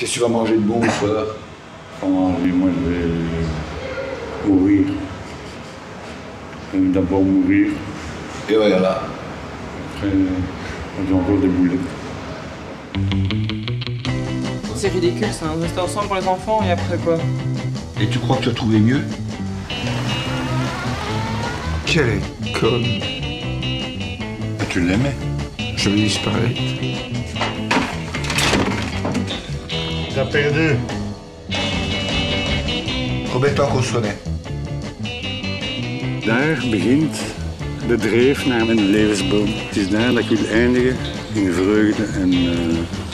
Qu'est-ce que tu vas manger de bon ce soir? Moi, je vais mourir. D'abord mourir. Et voilà. Après, j'ai encore des boulets. C'est ridicule ça, on restait ensemble pour les enfants et après quoi? Et tu crois que tu as trouvé mieux? Quelle est conne. Et tu l'aimais? Je vais disparaître. T'as perdu. Probeer toch ons sonnet. Daar begint de dreef naar mijn levensboom. Het is daar dat ik wil eindigen in vreugde en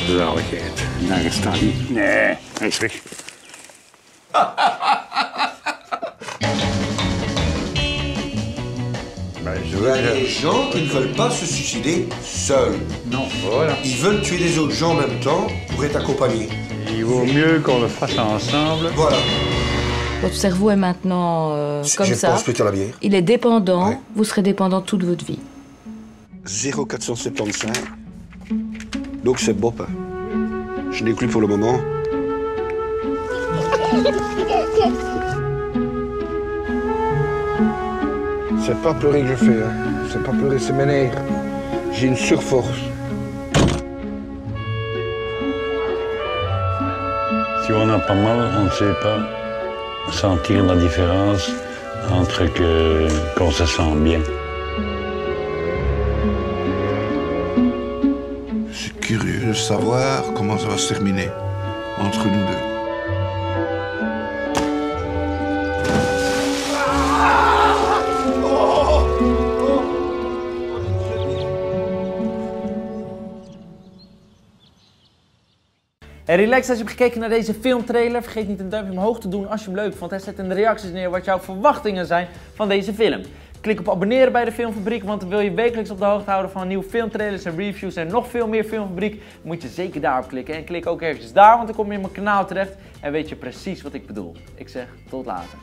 zaligheid. En daar staat hij. Nee, hij is weg. Il y a des gens qui ne veulent pas se suicider seuls. Non, voilà. Ils veulent tuer des autres gens en même temps pour être accompagnés. Il vaut mieux qu'on le fasse ensemble. Voilà. Votre cerveau est maintenant comme Je ça. pense péter la bière. Il est dépendant. Ouais. Vous serez dépendant toute votre vie. 0475. Donc c'est Bob. Hein. Je n'ai plus pour le moment. C'est pas pleurer que je fais. Hein. C'est pas pleurer, c'est mes nerfs. J'ai une surforce. Si on a pas mal, on ne sait pas sentir la différence entre qu'on se sent bien. Je suis curieux de savoir comment ça va se terminer entre nous deux. Hey, relax als je hebt gekeken naar deze filmtrailer. Vergeet niet een duimpje omhoog te doen als je hem leuk vond. En zet in de reacties neer wat jouw verwachtingen zijn van deze film. Klik op abonneren bij de Filmfabriek, want dan wil je wekelijks op de hoogte houden van nieuwe filmtrailers en reviews en nog veel meer Filmfabriek. Dan moet je zeker daarop klikken. En klik ook eventjes daar, want dan kom je in mijn kanaal terecht en weet je precies wat ik bedoel. Ik zeg tot later.